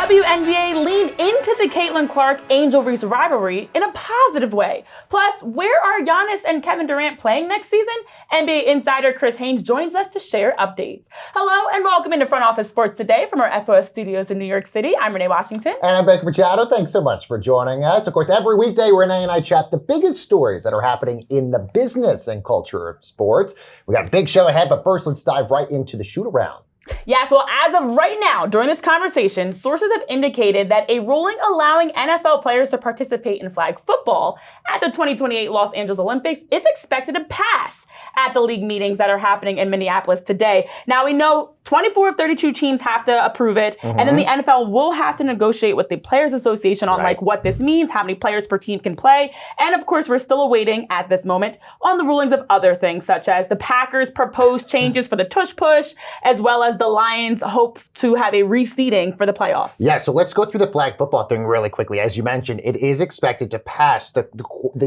WNBA leaned into the Caitlin Clark-Angel Reese rivalry in a positive way. Plus, where are Giannis and Kevin Durant playing next season? NBA insider Chris Haynes joins us to share updates. Hello and welcome into Front Office Sports Today from our FOS studios in New York City. I'm Renee Washington. And I'm Becca Machado. Thanks so much for joining us. Of course, every weekday, Renee and I chat the biggest stories that are happening in the business and culture of sports. We got a big show ahead, but first, let's dive right into the shoot-around. Yes, well, as of right now, during this conversation, sources have indicated that a ruling allowing NFL players to participate in flag football at the 2028 Los Angeles Olympics is expected to pass at the league meetings that are happening in Minneapolis today. Now, we know 24 of 32 teams have to approve it, and then the NFL will have to negotiate with the Players Association on what this means, how many players per team can play, and of course, we're still awaiting at this moment on the rulings of other things, such as the Packers' proposed changes for the tush push, as well as the Lions hope to have a reseeding for the playoffs. Yeah, so let's go through the flag football thing really quickly. As you mentioned, it is expected to pass. The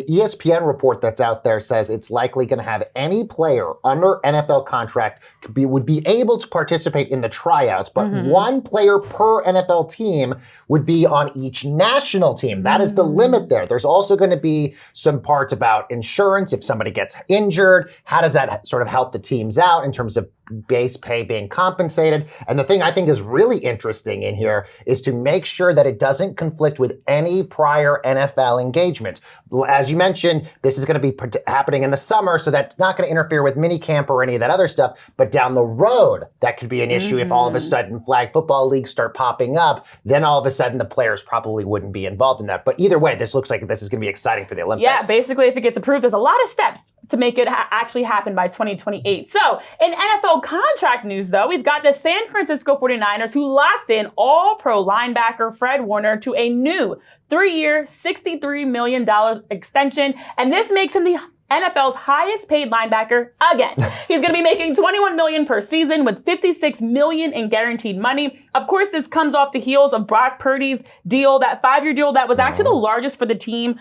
ESPN report that's out there says it's likely going to have any player under NFL contract would be able to participate in the tryouts, but one player per NFL team would be on each national team. That is the limit there. There's also going to be some parts about insurance. If somebody gets injured, how does that sort of help the teams out in terms of base pay being compensated? And the thing I think is really interesting in here is to make sure that it doesn't conflict with any prior NFL engagements. As you mentioned, this is going to be happening in the summer, so that's not going to interfere with minicamp or any of that other stuff. But down the road, that could be an issue if all of a sudden flag football leagues start popping up. Then all of a sudden the players probably wouldn't be involved in that. But either way, this looks like this is going to be exciting for the Olympics. Yeah, basically, if it gets approved, there's a lot of steps to make it actually happen by 2028. So, in NFL contract news, though, we've got the San Francisco 49ers who locked in all-pro linebacker Fred Warner to a new 3-year, $63 million extension, and this makes him the NFL's highest paid linebacker again. He's going to be making $21 million per season with $56 million in guaranteed money. Of course, this comes off the heels of Brock Purdy's deal, that 5-year deal that was actually the largest for the team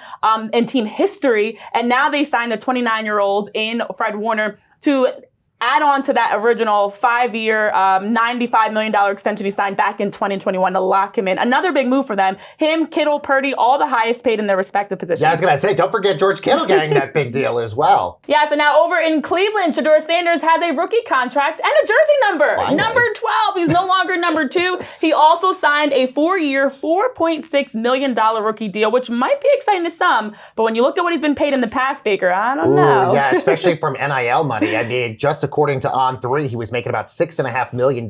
in team history. And now they signed the 29-year-old in Fred Warner to add on to that original 5-year, $95 million extension he signed back in 2021 to lock him in. Another big move for them. Him, Kittle, Purdy, all the highest paid in their respective positions. Yeah, I was going to say, don't forget George Kittle getting that big deal as well. Yeah, so now over in Cleveland, Shedeur Sanders has a rookie contract and a jersey number. Finally. Number 12. He's no longer number 2. He also signed a 4-year, $4.6 million rookie deal, which might be exciting to some. But when you look at what he's been paid in the past, Baker, I don't know. Yeah, especially from NIL money. I mean, just according to On3, he was making about $6.5 million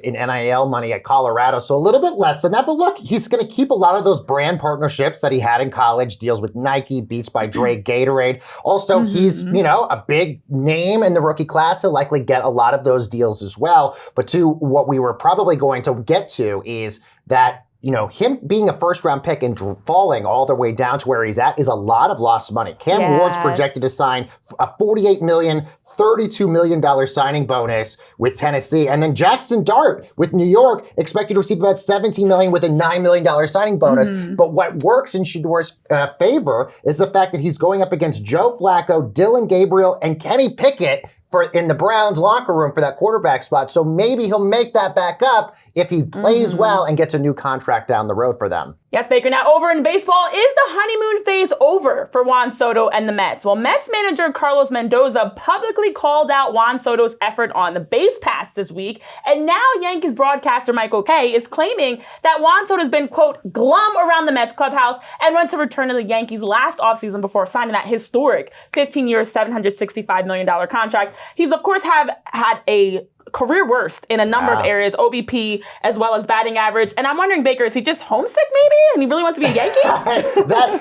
in NIL money at Colorado, so a little bit less than that. But look, he's going to keep a lot of those brand partnerships that he had in college, deals with Nike, Beats by Dre, Gatorade. Also, he's, a big name in the rookie class. He'll likely get a lot of those deals as well. But to what we were probably going to get to is that him being a first-round pick and falling all the way down to where he's at is a lot of lost money. Cam Ward's projected to sign a $48 million, $32 million signing bonus with Tennessee. And then Jackson Dart with New York expected to receive about $17 million with a $9 million signing bonus. But what works in Shedeur's favor is the fact that he's going up against Joe Flacco, Dylan Gabriel, and Kenny Pickett in the Browns locker room for that quarterback spot. So maybe he'll make that back up if he plays well and gets a new contract down the road for them. Yes, Baker. Now, over in baseball, is the honeymoon phase over for Juan Soto and the Mets? Well, Mets manager Carlos Mendoza publicly called out Juan Soto's effort on the base paths this week, and now Yankees broadcaster Michael Kay is claiming that Juan Soto has been, quote, glum around the Mets clubhouse and went to return to the Yankees last offseason before signing that historic 15-year, $765 million contract. He's, of course, had a career worst in a number of areas, OBP as well as batting average. And I'm wondering, Baker, is he just homesick maybe? And he really wants to be a Yankee?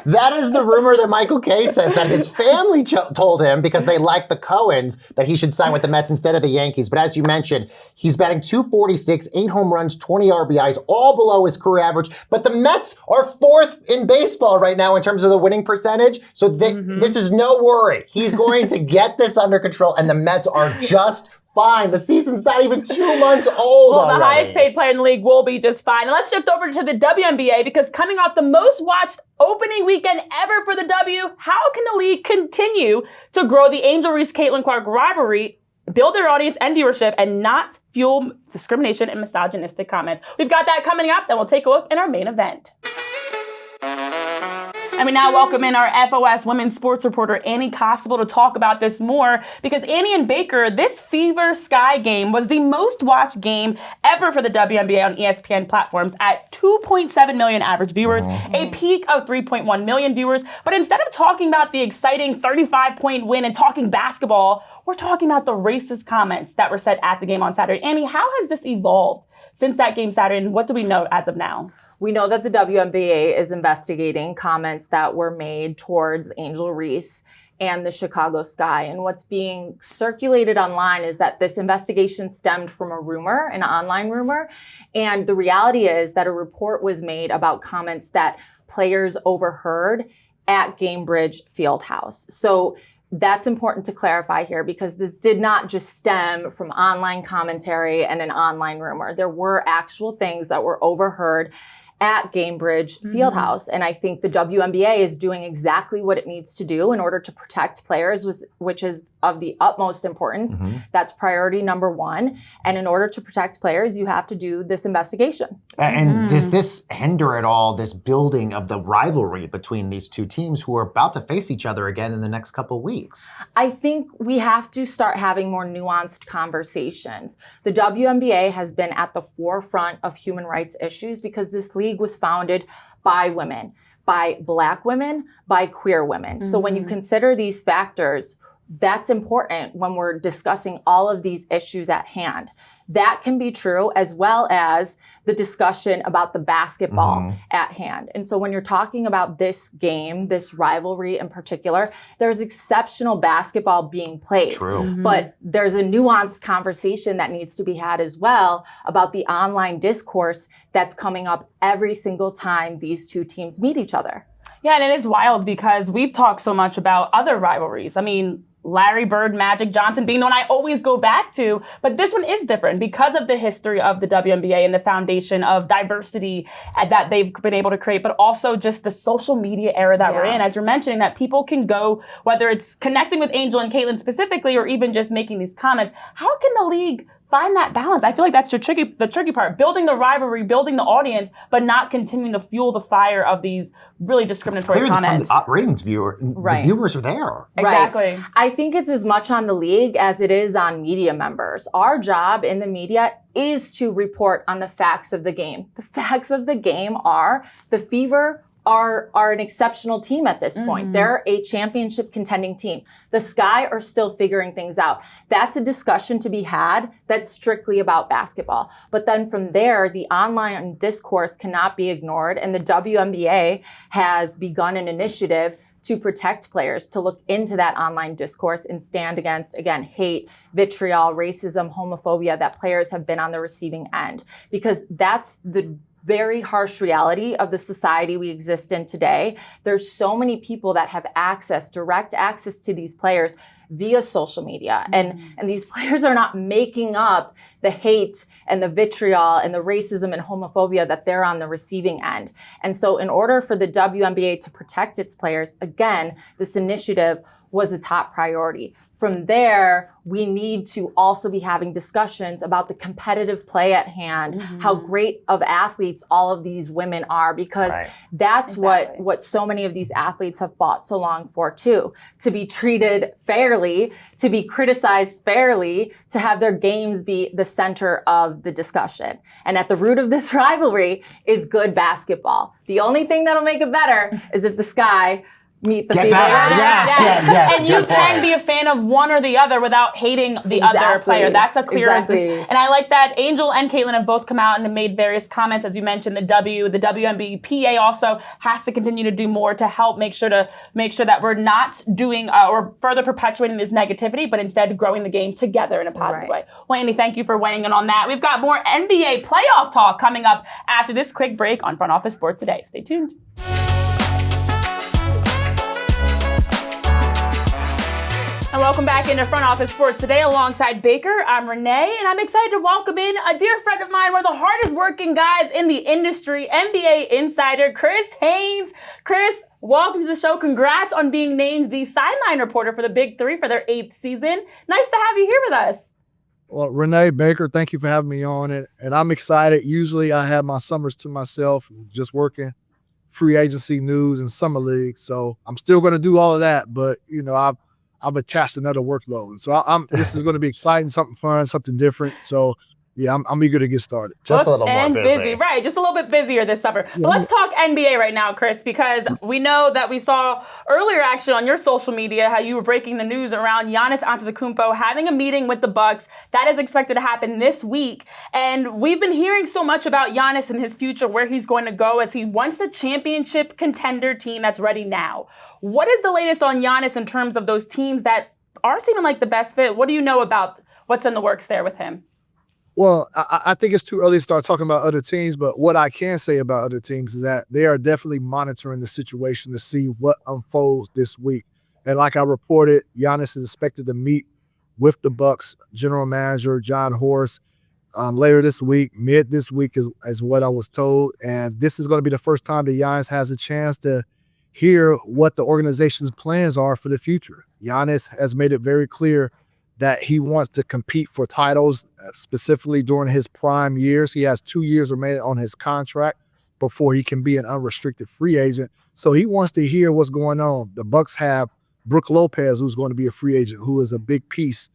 that is the rumor that Michael Kay says, that his family told him, because they like the Cohens, that he should sign with the Mets instead of the Yankees. But as you mentioned, he's batting .246, 8 home runs, 20 RBIs, all below his career average. But the Mets are 4th in baseball right now in terms of the winning percentage. So this is no worry. He's going to get this under control, and the Mets are just fine. The season's not even 2 months old Well, already. The highest paid player in the league will be just fine. And let's shift over to the WNBA, because coming off the most watched opening weekend ever for the W, how can the league continue to grow the Angel Reese Caitlin Clark rivalry build their audience and viewership and not fuel discrimination and misogynistic comments. We've got that coming up, then we'll take a look in our main event. And we now welcome in our FOS women's sports reporter, Annie Costabile, to talk about this more, because Annie and Baker, this Fever Sky game was the most watched game ever for the WNBA on ESPN platforms at 2.7 million average viewers, a peak of 3.1 million viewers. But instead of talking about the exciting 35-point win and talking basketball, we're talking about the racist comments that were said at the game on Saturday. Annie, how has this evolved since that game Saturday, and what do we know as of now? We know that the WNBA is investigating comments that were made towards Angel Reese and the Chicago Sky. And what's being circulated online is that this investigation stemmed from a rumor, an online rumor. And the reality is that a report was made about comments that players overheard at Gainbridge Fieldhouse. So that's important to clarify here, because this did not just stem from online commentary and an online rumor. There were actual things that were overheard at Gainbridge Fieldhouse. And I think the WNBA is doing exactly what it needs to do in order to protect players, which is of the utmost importance. That's priority number one. And in order to protect players, you have to do this investigation. And does this hinder at all this building of the rivalry between these two teams who are about to face each other again in the next couple of weeks? I think we have to start having more nuanced conversations. The WNBA has been at the forefront of human rights issues because this league was founded by women, by Black women, by queer women. So when you consider these factors, that's important when we're discussing all of these issues at hand. That can be true, as well as the discussion about the basketball at hand. And so when you're talking about this game, this rivalry in particular, there's exceptional basketball being played. True. But there's a nuanced conversation that needs to be had as well about the online discourse that's coming up every single time these two teams meet each other. Yeah, and it is wild because we've talked so much about other rivalries. I mean, Larry Bird, Magic Johnson being the one I always go back to. But this one is different because of the history of the WNBA and the foundation of diversity that they've been able to create, but also just the social media era that we're in. As you're mentioning, that people can go, whether it's connecting with Angel and Caitlin specifically, or even just making these comments. How can the league find that balance? I feel like that's the tricky part. Building the rivalry, building the audience, but not continuing to fuel the fire of these really discriminatory comments. From the ratings the viewers are there. Exactly. Right. I think it's as much on the league as it is on media members. Our job in the media is to report on the facts of the game. The facts of the game are the Fever are an exceptional team at this point. They're a championship contending team. The Sky are still figuring things out. That's a discussion to be had that's strictly about basketball. But then from there, the online discourse cannot be ignored. And the WNBA has begun an initiative to protect players, to look into that online discourse and stand against, again, hate, vitriol, racism, homophobia that players have been on the receiving end. Because that's the very harsh reality of the society we exist in today. There's so many people that have direct access to these players via social media. And these players are not making up the hate and the vitriol and the racism and homophobia that they're on the receiving end. And so in order for the WNBA to protect its players, again, this initiative was a top priority. From there, we need to also be having discussions about the competitive play at hand, how great of athletes all of these women are, because that's what so many of these athletes have fought so long for too, to be treated fairly, to be criticized fairly, to have their games be the center of the discussion. And at the root of this rivalry is good basketball. The only thing that'll make it better is if the Sky meet the Fever. Yes. And you can be a fan of one or the other without hating the other player. That's a clear and I like that Angel and Caitlin have both come out and have made various comments. As you mentioned, the WNBA also has to continue to do more to help make sure that we're not doing or further perpetuating this negativity, but instead growing the game together in a positive way. Well, Annie, thank you for weighing in on that. We've got more NBA playoff talk coming up after this quick break on Front Office Sports Today. Stay tuned. And welcome back into Front Office Sports today alongside Baker. I'm Renee, and I'm excited to welcome in a dear friend of mine, one of the hardest working guys in the industry, NBA insider Chris Haynes. Chris, welcome to the show. Congrats on being named the sideline reporter for the Big Three for their 8th season. Nice to have you here with us. Well, Renee, Baker, thank you for having me on. And I'm excited. Usually I have my summers to myself, just working free agency news and summer league. So I'm still going to do all of that. But, you know, I've attached another workload. And so this is going to be exciting, something fun, something different. So, yeah, I'm eager to get started. Just a little more busy. Right, just a little bit busier this summer. Yeah. But let's talk NBA right now, Chris, because we know that we saw earlier actually on your social media how you were breaking the news around Giannis Antetokounmpo having a meeting with the Bucks. That is expected to happen this week. And we've been hearing so much about Giannis and his future, where he's going to go, as he wants the championship contender team that's ready now. What is the latest on Giannis in terms of those teams that are seeming like the best fit? What do you know about what's in the works there with him? Well, I think it's too early to start talking about other teams, but what I can say about other teams is that they are definitely monitoring the situation to see what unfolds this week. And like I reported, Giannis is expected to meet with the Bucks general manager, John Horst, later this week, mid this week is what I was told. And this is going to be the first time that Giannis has a chance to hear what the organization's plans are for the future. Giannis has made it very clear that he wants to compete for titles, specifically during his prime years. He has 2 years remaining on his contract before he can be an unrestricted free agent. So he wants to hear what's going on. The Bucks have Brook Lopez, who's going to be a free agent, who is a big piece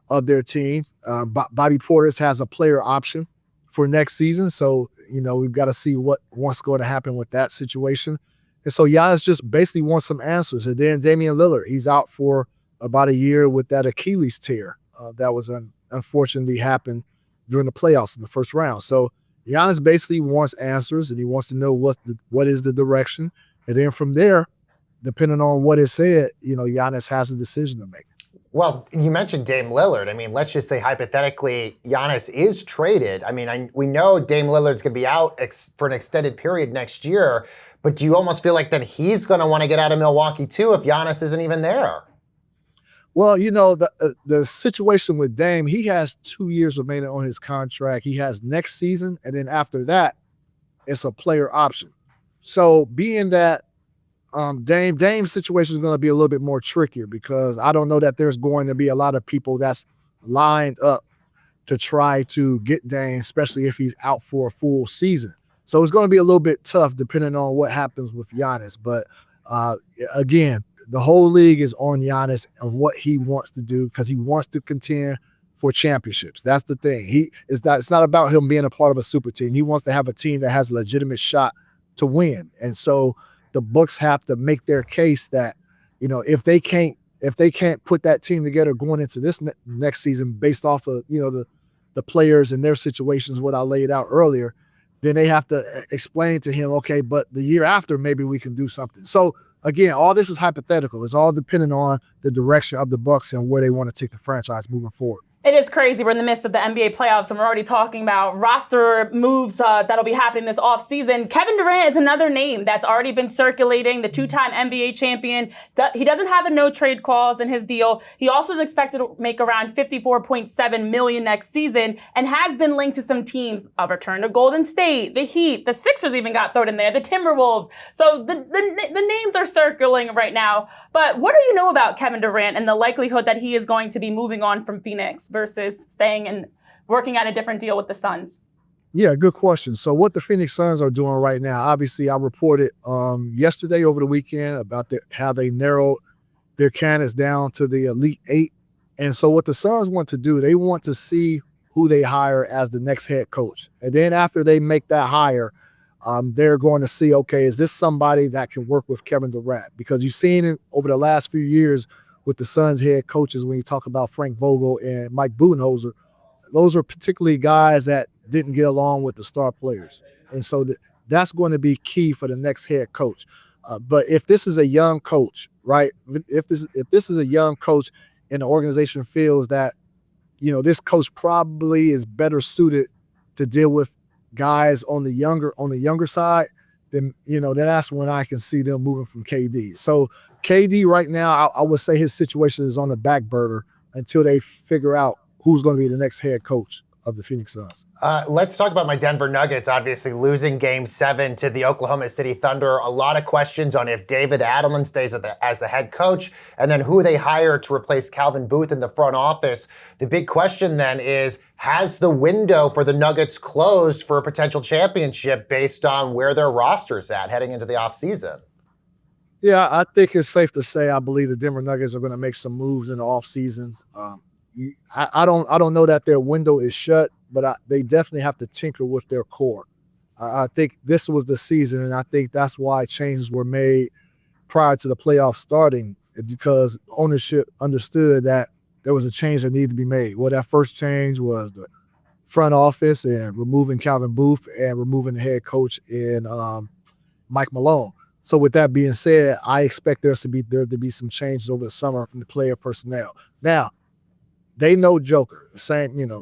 of their team. Bobby Portis has a player option for next season. So, you know, we've got to see what's going to happen with that situation. And so Giannis just basically wants some answers. And then Damian Lillard, he's out for about a year with that Achilles tear that was unfortunately happened during the playoffs in the first round. So Giannis basically wants answers, and he wants to know what is the direction. And then from there, depending on what is said, you know, Giannis has a decision to make. Well, you mentioned Dame Lillard. I mean, let's just say hypothetically, Giannis is traded. I mean, we know Dame Lillard's going to be out for an extended period next year, but do you almost feel like then he's going to want to get out of Milwaukee too if Giannis isn't even there? Well, you know, the situation with Dame, he has 2 years remaining on his contract. He has next season, and then after that, it's a player option. So being that Dame's situation is going to be a little bit more trickier, because I don't know that there's going to be a lot of people that's lined up to try to get Dame, especially if he's out for a full season. So it's going to be a little bit tough depending on what happens with Giannis. But again, the whole league is on Giannis and what he wants to do, because he wants to contend for championships. That's the thing. It's not about him being a part of a super team. He wants to have a team that has a legitimate shot to win. And so the Bucks have to make their case that, you know, if they can't put that team together going into this next season based off of, you know, the players and their situations, what I laid out earlier, then they have to explain to him, okay, but the year after, maybe we can do something. So again, all this is hypothetical. It's all depending on the direction of the Bucks and where they want to take the franchise moving forward. It is crazy. We're in the midst of the NBA playoffs, and we're already talking about roster moves that'll be happening this offseason. Kevin Durant is another name that's already been circulating, the two-time NBA champion. He doesn't have a no-trade clause in his deal. He also is expected to make around $54.7 million next season, and has been linked to some teams. A return to Golden State, the Heat, the Sixers even got thrown in there, the Timberwolves. So the names are circling right now. But what do you know about Kevin Durant and the likelihood that he is going to be moving on from Phoenix versus staying and working out a different deal with the Suns? Yeah, good question. So what the Phoenix Suns are doing right now, obviously I reported yesterday over the weekend about how they narrowed their candidates down to the Elite Eight. And so what the Suns want to do, they want to see who they hire as the next head coach. And then after they make that hire, they're going to see, okay, is this somebody that can work with Kevin Durant? Because you've seen it over the last few years with the Suns head coaches, when you talk about Frank Vogel and Mike Budenholzer, those are particularly guys that didn't get along with the star players. And so that's going to be key for the next head coach. But if this is a young coach, right, if this is a young coach and the organization feels that, you know, this coach probably is better suited to deal with guys on the younger side, then, you know, then that's when I can see them moving from KD. So KD right now, I would say his situation is on the back burner until they figure out who's going to be the next head coach of the Phoenix Suns. Let's talk about my Denver Nuggets, obviously losing Game 7 to the Oklahoma City Thunder. A lot of questions on if David Adelman stays as the head coach, and then who they hire to replace Calvin Booth in the front office. The big question then is, has the window for the Nuggets closed for a potential championship based on where their roster's at heading into the offseason? Yeah, I think it's safe to say I believe the Denver Nuggets are going to make some moves in the offseason. I don't know that their window is shut, but they definitely have to tinker with their core. I think this was the season, and I think that's why changes were made prior to the playoffs starting, because ownership understood that there was a change that needed to be made. Well, that first change was the front office and removing Calvin Booth and removing the head coach in Mike Malone. So with that being said, I expect there to be some changes over the summer from the player personnel. Now, they know Joker.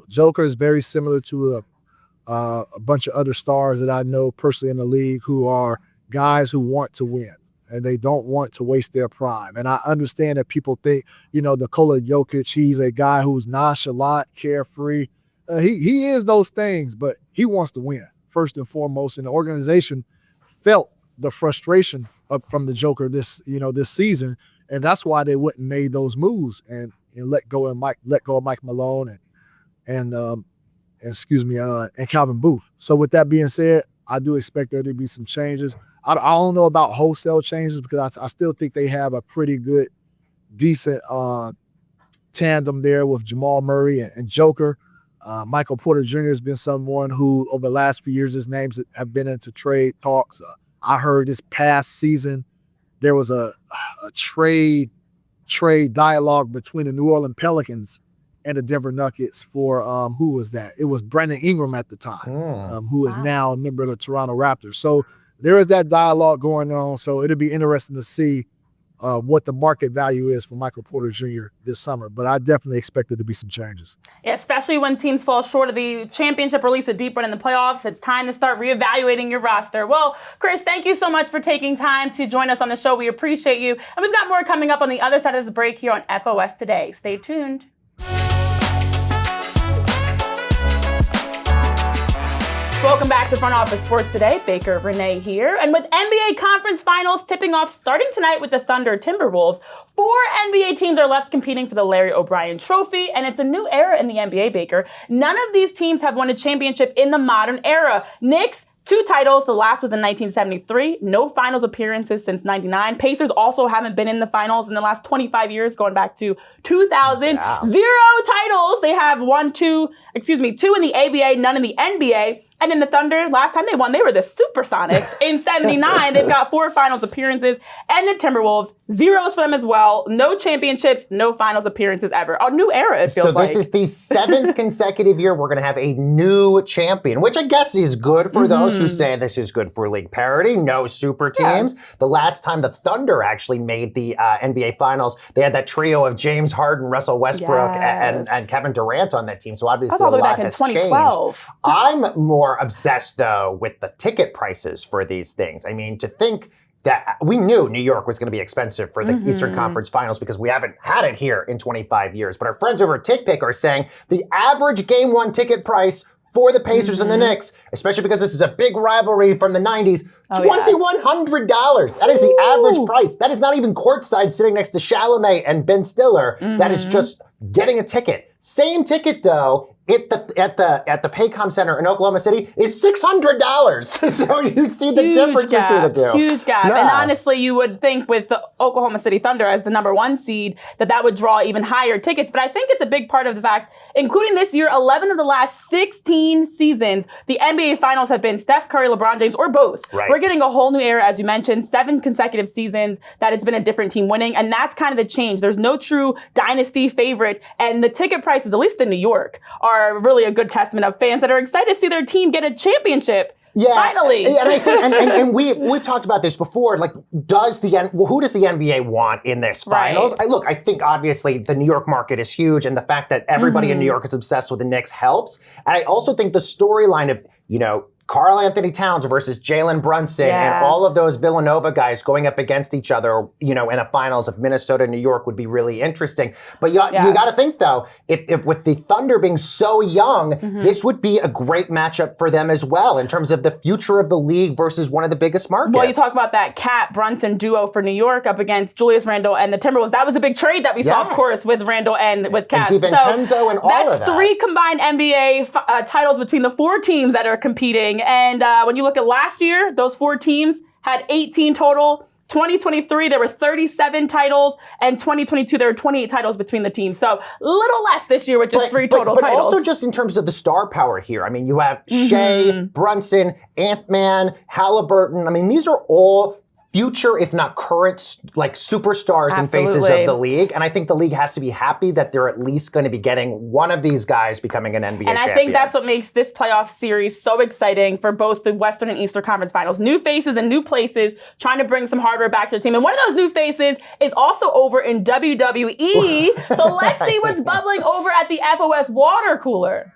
Joker is very similar to a bunch of other stars that I know personally in the league who are guys who want to win and they don't want to waste their prime. And I understand that people think, Nikola Jokic, he's a guy who's nonchalant, carefree. He is those things, but he wants to win first and foremost. And the organization felt the frustration from the Joker this season, and that's why they wouldn't made those moves and let go of Mike Malone and Calvin Booth. So with that being said, I do expect there to be some changes. I don't know about wholesale changes because I still think they have a pretty good, decent tandem there with Jamal Murray and Joker. Michael Porter Jr. has been someone who over the last few years his names have been into trade talks. I heard this past season there was a trade dialogue between the New Orleans Pelicans and the Denver Nuggets for who was that? It was Brandon Ingram at the time, who is now a member of the Toronto Raptors. So there is that dialogue going on. So it'll be interesting to see what the market value is for Michael Porter Jr. this summer. But I definitely expect there to be some changes. Yeah, especially when teams fall short of the championship or at least a deep run in the playoffs. It's time to start reevaluating your roster. Well, Chris, thank you so much for taking time to join us on the show. We appreciate you. And we've got more coming up on the other side of this break here on FOS Today. Stay tuned. Welcome back to Front Office Sports Today. Baker Renee here. And with NBA Conference Finals tipping off starting tonight with the Thunder Timberwolves, 4 NBA teams are left competing for the Larry O'Brien Trophy, and it's a new era in the NBA, Baker. None of these teams have won a championship in the modern era. Knicks, 2 titles, the last was in 1973. No finals appearances since 99. Pacers also haven't been in the finals in the last 25 years, going back to 2000. Wow. 0 titles. They have 2 in the ABA, none in the NBA. And then the Thunder, last time they won, they were the Supersonics in 79. They've got 4 finals appearances. And the Timberwolves, 0s for them as well. No championships, no finals appearances ever. A new era, it feels like. So this is the 7th consecutive year we're going to have a new champion, which I guess is good for those who say this is good for league parity. No super teams. Yeah. The last time the Thunder actually made the NBA Finals, they had that trio of James Harden, Russell Westbrook, and Kevin Durant on that team. So obviously that's all the way back in 2012. Changed. I'm more obsessed, though, with the ticket prices for these things. I mean, to think that we knew New York was going to be expensive for the Eastern Conference Finals because we haven't had it here in 25 years. But our friends over at TickPick are saying the average Game 1 ticket price for the Pacers and the Knicks, especially because this is a big rivalry from the 90s, $2,100. That is the average price. That is not even courtside sitting next to Chalamet and Ben Stiller. That is just getting a ticket. Same ticket, though, at the Paycom Center in Oklahoma City is $600. So you see the difference between the two. Huge gap. Yeah. And honestly, you would think with the Oklahoma City Thunder as the number 1 seed that would draw even higher tickets. But I think it's a big part of the fact, including this year, 11 of the last 16 seasons, the NBA Finals have been Steph Curry, LeBron James, or both. Right. We're getting a whole new era, as you mentioned, 7 consecutive seasons that it's been a different team winning. And that's kind of the change. There's no true dynasty favorite. And the ticket prices, at least in New York, are really a good testament of fans that are excited to see their team get a championship. Yeah, finally. And I think, and we've talked about this before. Like, who does the NBA want in this finals? Right. I think obviously the New York market is huge, and the fact that everybody in New York is obsessed with the Knicks helps. And I also think the storyline of Karl Anthony Towns versus Jalen Brunson and all of those Villanova guys going up against each other, in a finals of Minnesota, New York would be really interesting. But you got to think, though, if with the Thunder being so young, this would be a great matchup for them as well in terms of the future of the league versus one of the biggest markets. Well, you talk about that Cat-Brunson duo for New York up against Julius Randle and the Timberwolves. That was a big trade that we saw, of course, with Randle and with Cat. And DiVincenzo and all of that. That's 3 combined NBA titles between the 4 teams that are competing. And when you look at last year, those 4 teams had 18 total. 2023, there were 37 titles, and 2022, there were 28 titles between the teams. So a little less this year with just 3 total but titles. But also just in terms of the star power here. I mean, you have Shea, Brunson, Ant-Man, Halliburton. I mean, these are all future, if not current, superstars and faces of the league. And I think the league has to be happy that they're at least going to be getting one of these guys becoming an NBA champion. And I think that's what makes this playoff series so exciting for both the Western and Eastern Conference Finals. New faces and new places trying to bring some hardware back to the team. And one of those new faces is also over in WWE. So let's see what's bubbling over at the FOS water cooler.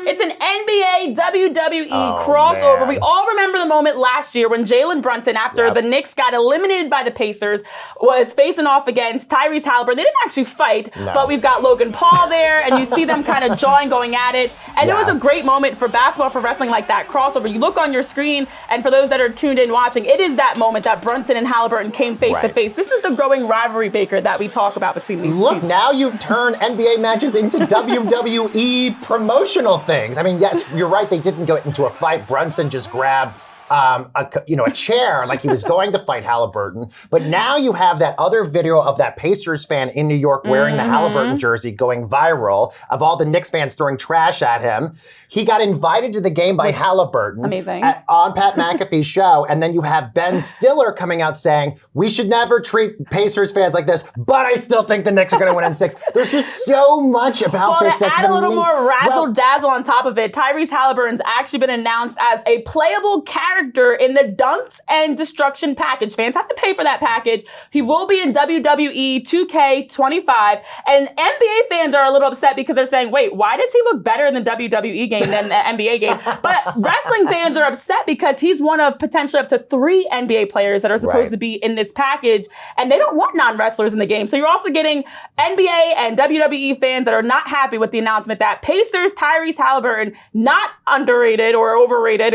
It's an NBA WWE crossover. Man. We all remember the moment last year when Jalen Brunson, after the Knicks got eliminated by the Pacers, was facing off against Tyrese Halliburton. They didn't actually fight, but we've got Logan Paul there, and you see them kind of jawing, going at it. And it was a great moment for basketball, for wrestling like that crossover. You look on your screen, and for those that are tuned in watching, it is that moment that Brunson and Halliburton came face to face. This is the growing rivalry, Baker, that we talk about between these two. Look, now you turn NBA matches into WWE promotional things. I mean, yes, you're right. They didn't go into a fight. Brunson just grabbed a chair like he was going to fight Halliburton. But now you have that other video of that Pacers fan in New York wearing the Halliburton jersey going viral, of all the Knicks fans throwing trash at him. He got invited to the game by Halliburton. Amazing. On Pat McAfee's show. And then you have Ben Stiller coming out saying, we should never treat Pacers fans like this, but I still think the Knicks are going to win in 6. There's just so much about this. To add a little more razzle-dazzle on top of it, Tyrese Halliburton's actually been announced as a playable character in the Dunks and Destruction package. Fans have to pay for that package. He will be in WWE 2K25. And NBA fans are a little upset because they're saying, wait, why does he look better in the WWE game than the NBA game? But wrestling fans are upset because he's one of potentially up to 3 NBA players that are supposed to be in this package. And they don't want non-wrestlers in the game. So you're also getting NBA and WWE fans that are not happy with the announcement that Pacers Tyrese Halliburton, not underrated or overrated,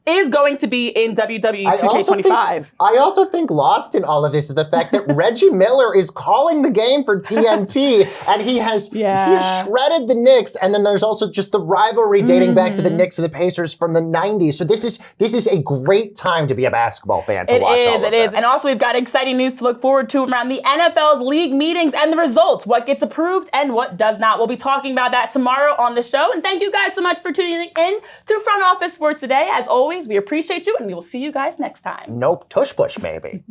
is going to be in WWE 2K25. I also think lost in all of this is the fact that Reggie Miller is calling the game for TNT, and he has shredded the Knicks. And then there's also just the rivalry dating back to the Knicks and the Pacers from the 90s. So this is a great time to be a basketball fan to watch all of It is. And also we've got exciting news to look forward to around the NFL's league meetings and the results, what gets approved and what does not. We'll be talking about that tomorrow on the show. And thank you guys so much for tuning in to Front Office Sports today. As always, we appreciate you, and we will see you guys next time. Nope, tush push, maybe.